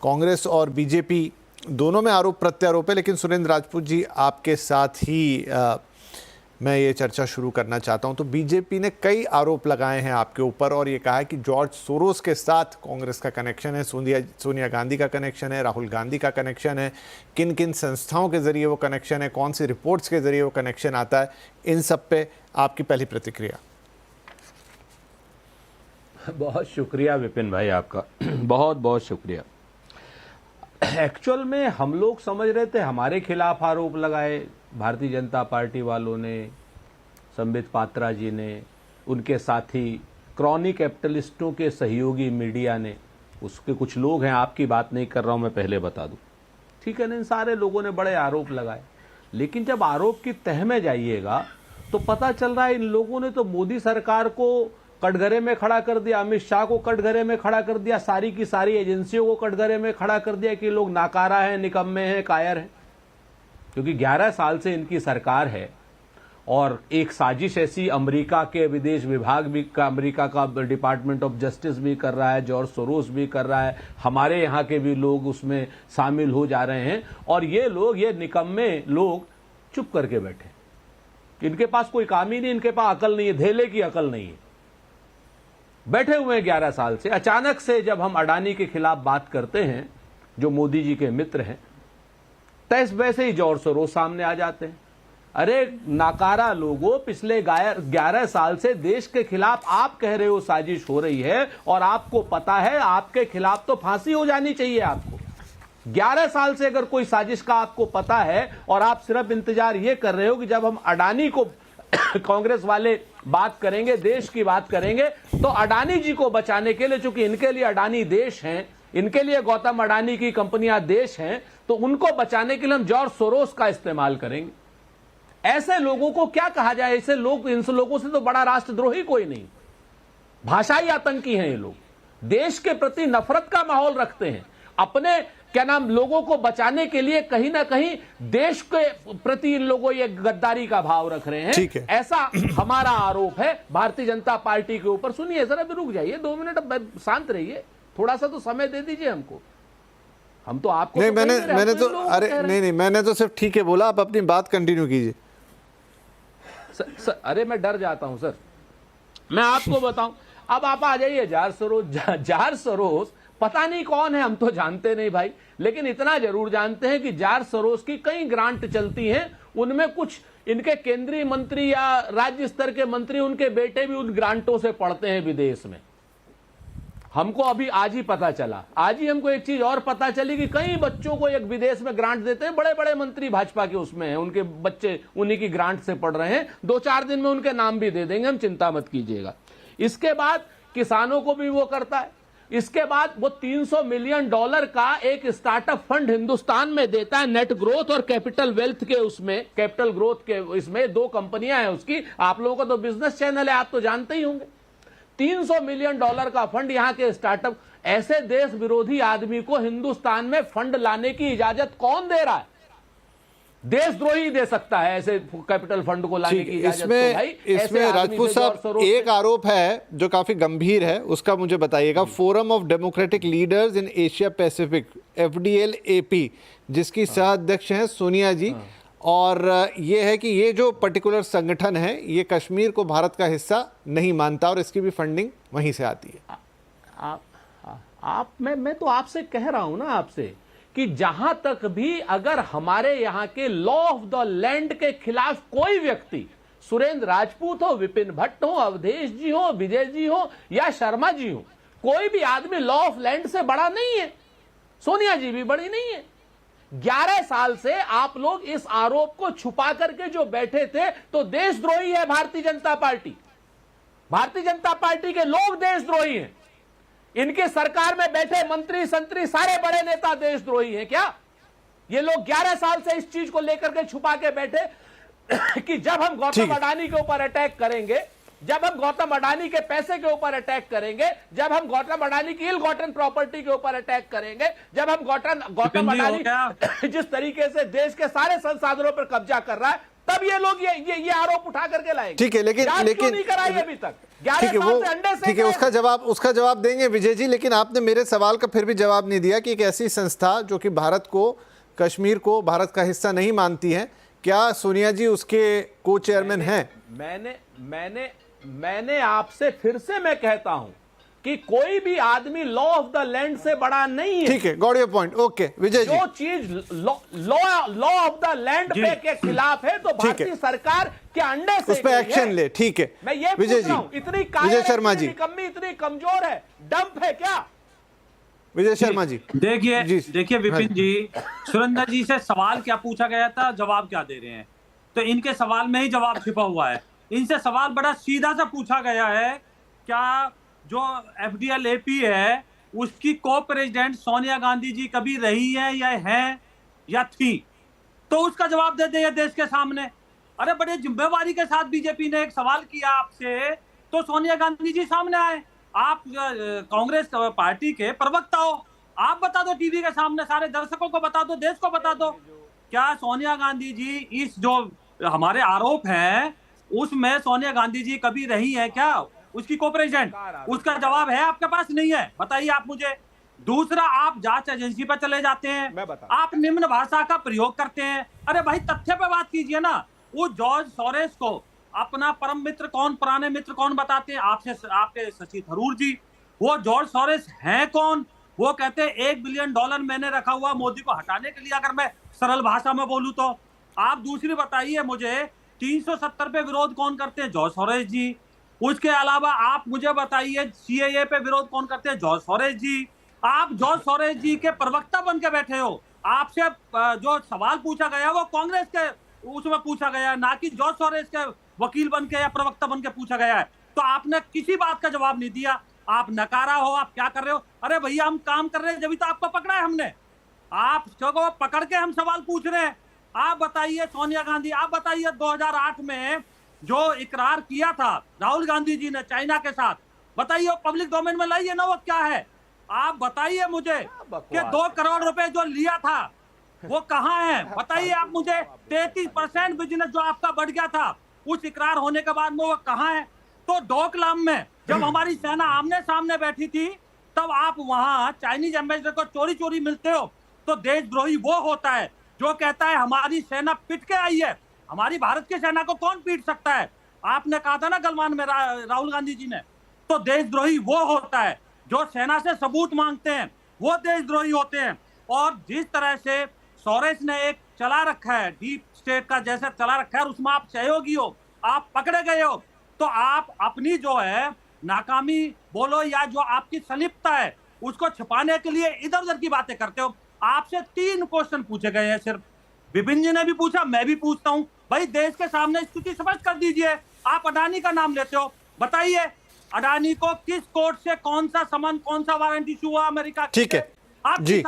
कांग्रेस और बीजेपी दोनों में आरोप प्रत्यारोप है, लेकिन सुरेंद्र राजपूत जी आपके साथ ही मैं ये चर्चा शुरू करना चाहता हूं। तो बीजेपी ने कई आरोप लगाए हैं आपके ऊपर और ये कहा है कि जॉर्ज सोरोस के साथ कांग्रेस का कनेक्शन है, सोनिया गांधी का कनेक्शन है, राहुल गांधी का कनेक्शन है, किन किन संस्थाओं के जरिए वो कनेक्शन है, कौन सी रिपोर्ट्स के जरिए वो कनेक्शन आता है, इन सब पे आपकी पहली प्रतिक्रिया। बहुत शुक्रिया विपिन भाई आपका, बहुत बहुत शुक्रिया। एक्चुअल में हम लोग समझ रहे थे हमारे खिलाफ आरोप लगाए भारतीय जनता पार्टी वालों ने, संबित पात्रा जी ने, उनके साथी क्रॉनिक कैपिटलिस्टों के सहयोगी मीडिया ने, उसके कुछ लोग हैं, आपकी बात नहीं कर रहा हूं मैं, पहले बता दूं, ठीक है ना। इन सारे लोगों ने बड़े आरोप लगाए, लेकिन जब आरोप की तह में जाइएगा तो पता चल रहा है इन लोगों ने तो मोदी सरकार को कटघरे में खड़ा कर दिया, अमित शाह को कटघरे में खड़ा कर दिया, सारी की सारी एजेंसियों को कटघरे में खड़ा कर दिया कि लोग नाकारा हैं, निकम्मे हैं, कायर हैं। क्योंकि 11 साल से इनकी सरकार है और एक साजिश ऐसी अमेरिका के विदेश विभाग भी का, अमेरिका का डिपार्टमेंट ऑफ जस्टिस भी कर रहा है, जॉर्ज सोरोस भी कर रहा है, हमारे यहाँ के भी लोग उसमें शामिल हो जा रहे हैं। और ये लोग, ये निकम्मे लोग चुप करके बैठे, इनके पास कोई काम ही नहीं, इनके पास अकल नहीं है, धेले की अकल नहीं है, बैठे हुए हैं 11 साल से। अचानक से जब हम अडानी के खिलाफ बात करते हैं, जो मोदी जी के मित्र हैं, तैस वैसे ही जॉर्ज सोरोस सामने आ जाते हैं। अरे नाकारा लोगों, पिछले 11 साल से देश के खिलाफ आप कह रहे हो साजिश हो रही है और आपको पता है आपके खिलाफ तो फांसी हो जानी चाहिए आपको। 11 साल से अगर कोई साजिश का आपको पता है और आप सिर्फ इंतजार ये कर रहे हो कि जब हम अडानी को कांग्रेस वाले बात करेंगे, देश की बात करेंगे, तो अडानी जी को बचाने के लिए, चूंकि इनके लिए अडानी देश हैं, इनके लिए गौतम अडानी की कंपनियां देश हैं, तो उनको बचाने के लिए हम जॉर्ज सोरोस का इस्तेमाल करेंगे। ऐसे लोगों को क्या कहा जाए? ऐसे लोग, इन लोगों से तो बड़ा राष्ट्रद्रोही कोई नहीं, भाषाई आतंकी हैं ये लोग, देश के प्रति नफरत का माहौल रखते हैं, अपने क्या नाम लोगों को बचाने के लिए कहीं ना कहीं देश के प्रति इन लोगों ये गद्दारी का भाव रख रहे हैं। ऐसा हमारा आरोप है भारतीय जनता पार्टी के ऊपर। सुनिए जरा, भी रुक जाइए 2 मिनट, शांत रहिए, थोड़ा सा तो समय दे दीजिए हमको। हम तो आपको नहीं, तो मैंने तो अरे नहीं, मैंने तो सिर्फ ठीक है बोला, आप अपनी बात कंटिन्यू कीजिए। अरे मैं डर जाता हूं सर, मैं आपको बताऊं। अब आप आ जाइए, जॉर्ज सोरोस पता नहीं कौन है, हम तो जानते नहीं भाई, लेकिन इतना जरूर जानते हैं कि जॉर्ज सोरोस की कई ग्रांट चलती हैं, उनमें कुछ इनके केंद्रीय मंत्री या राज्य स्तर के मंत्री, उनके बेटे भी उन ग्रांटों से पढ़ते हैं विदेश में। हमको अभी आज ही पता चला, आज ही हमको एक चीज और पता चली कि कई बच्चों को एक विदेश में ग्रांट देते हैं, बड़े बड़े मंत्री भाजपा के उसमें हैं, उनके बच्चे उन्हीं की ग्रांट से पढ़ रहे हैं। 2-4 दिन में उनके नाम भी दे देंगे हम, चिंता मत कीजिएगा। इसके बाद किसानों को भी वो करता है। इसके बाद वो $300 मिलियन का एक स्टार्टअप फंड हिंदुस्तान में देता है, नेट ग्रोथ और कैपिटल वेल्थ के, उसमें कैपिटल ग्रोथ के इसमें 2 कंपनियां हैं उसकी। आप लोगों का तो बिजनेस चैनल है, आप तो जानते ही होंगे। $300 मिलियन का फंड यहां के स्टार्टअप। ऐसे देश विरोधी आदमी को हिंदुस्तान में फंड लाने की इजाजत कौन दे रहा है? देशद्रोही दे सकता है ऐसे कैपिटल फंड को लाने की इजाजत। इसमें राजपूत साहब एक आरोप है जो काफी गंभीर है, उसका मुझे बताइएगा। Forum of democratic leaders in Asia Pacific, FDL-AP, जिसकी सह अध्यक्ष हैं सोनिया जी, और ये है कि ये जो पर्टिकुलर संगठन है ये कश्मीर को भारत का हिस्सा नहीं मानता और इसकी भी फंडिंग वहीं से आती है। मैं तो आपसे कह रहा हूं ना आपसे कि जहां तक भी अगर हमारे यहां के लॉ ऑफ द लैंड के खिलाफ कोई व्यक्ति, सुरेंद्र राजपूत हो, विपिन भट्ट हो, अवधेश जी हो, विजय जी हो या शर्मा जी हो, कोई भी आदमी लॉ ऑफ लैंड से बड़ा नहीं है, सोनिया जी भी बड़ी नहीं है। 11 साल से आप लोग इस आरोप को छुपा करके जो बैठे थे, तो देशद्रोही है भारतीय जनता पार्टी। भारतीय जनता पार्टी के लोग देशद्रोही हैं। इनके सरकार में बैठे मंत्री संतरी सारे बड़े नेता देशद्रोही हैं क्या? ये लोग 11 साल से इस चीज को लेकर के छुपा के बैठे कि जब हम गौतम अडानी के ऊपर अटैक करेंगे, जब हम गौतम अडानी के पैसे के ऊपर अटैक करेंगे, जब हम गौतम अडानी की इल गॉटन प्रॉपर्टी के ऊपर अटैक करेंगे, जब हम गौतम अडानी जिस तरीके से देश के सारे संसाधनों पर कब्जा कर रहा है, तब ये लोग ये आरोप उठा करके लाएंगे। ठीक है, लेकिन क्यों नहीं कराई अभी तक? ठीक है, वो ठीक है, उसका जवाब देंगे विजय जी, लेकिन आपने मेरे सवाल का फिर भी जवाब नहीं दिया कि एक ऐसी संस्था जो कि भारत को, कश्मीर को भारत का हिस्सा नहीं मानती है, क्या सोनिया जी उसके को चेयरमैन हैं? मैंने आपसे फिर से मैं कहता हूं कि कोई भी आदमी लॉ ऑफ द लैंड से बड़ा नहीं है। ठीक है, got your point. Okay Vijay ji, जो चीज लॉ ऑफ द लैंड पे के खिलाफ है तो भारतीय सरकार के अंडे से उस पर एक्शन ले। ठीक है, मैं ये विजय पूछ रहा हूं, जी, इतनी विजय शर्मा जी, निकम्मी, इतनी कमजोर है, डंप है क्या? विजय शर्मा जी, देखिए विपिन जी, सुरेंद्र जी से सवाल क्या पूछा गया था, जवाब क्या दे रहे हैं? तो इनके सवाल में ही जवाब छिपा हुआ है। इनसे सवाल बड़ा सीधा सा पूछा गया है, क्या जो FDL-AP है उसकी को प्रेसिडेंट सोनिया गांधी जी कभी रही है या थी? तो उसका जवाब दे दे देश के सामने। अरे बड़े जिम्मेवारी के साथ बीजेपी ने एक सवाल किया आपसे, तो सोनिया गांधी जी सामने आए। आप कांग्रेस पार्टी के प्रवक्ता हो, आप बता दो टीवी के सामने, सारे दर्शकों को बता दो, देश को बता दो, क्या सोनिया गांधी जी इस जो हमारे आरोप हैं उसमें सोनिया गांधी जी कभी रही है क्या, उसकी को प्रेसिडेंट? उसका जवाब है आपके पास नहीं है, बताइए आप मुझे। दूसरा, आप जांच एजेंसी पर चले जाते हैं, आप निम्न भाषा का प्रयोग करते हैं। अरे भाई तथ्य पे बात कीजिए ना। वो जॉर्ज सोरेस को अपना परम मित्र कौन, पुराने मित्र कौन बताते हैं आपसे, आपके शशि थरूर जी। वो जॉर्ज सोरेस हैं कौन? वो कहते हैं $1 बिलियन मैंने रखा हुआ मोदी को हटाने के लिए, अगर मैं सरल भाषा में बोलूं तो। आप दूसरी बताइए मुझे, 370 पे विरोध कौन करते हैं? जॉर्ज सोरेस जी। उसके अलावा आप मुझे बताइए CAA पे विरोध कौन करते हैं? जॉर्ज सोरेस जी। आप जॉर्ज सोरेस जी के प्रवक्ता बन के बैठे हो। आपसे जो सवाल पूछा गया वो कांग्रेस के उसमें पूछा गया, ना कि जॉर्ज सोरेस के वकील बन के या प्रवक्ता बन के पूछा गया है। तो आपने किसी बात का जवाब नहीं दिया, आप नकारा हो, आप क्या कर रहे हो? अरे भैया हम काम कर रहे हैं, जब तो आपको पकड़ा है हमने, आप को पकड़ के हम सवाल पूछ रहे हैं। आप बताइए सोनिया गांधी, आप बताइए 2008 में जो इकरार किया था राहुल गांधी जी ने चाइना के साथ, बताइए पब्लिक डोमेन में लाइए ना, वो क्या है? आप बताइए मुझे कि 2 करोड़ रुपए जो लिया था वो कहाँ है? बताइए आप मुझे। 33% बिजनेस जो आपका बढ़ गया था उस इकरार होने के बाद में, वो कहाँ है? तो डोकलाम में जब हमारी सेना आमने सामने बैठी थी, तब आप वहां चाइनीज एम्बेसडर को चोरी चोरी मिलते हो। तो देशद्रोही वो होता है जो कहता है हमारी सेना पिट के आई है। हमारी भारत की सेना को कौन पीट सकता है? आपने कहा था ना गलवान में राहुल गांधी जी ने। तो देशद्रोही वो होता है जो सेना से सबूत मांगते हैं, वो देशद्रोही होते हैं। और जिस तरह से सोरेस ने एक चला रखा है, डीप स्टेट का जैसे चला रखा है, उसमें आप सहयोगी हो, आप पकड़े गए हो, तो आप अपनी जो है नाकामी बोलो या जो आपकी संलिप्तता है उसको छिपाने के लिए इधर उधर की बातें करते हो। आपसे 3 क्वेश्चन पूछे गए हैं सिर्फ। विपिन जी ने भी पूछा, मैं भी पूछता हूं, भाई देश के सामने स्थिति स्पष्ट कर दीजिए। आप अडानी का नाम लेते हो, बताइए अडानी को किस कोर्ट से कौन सा समन, कौन सा वारंट इशू हुआ अमेरिका? ठीक है आप जी।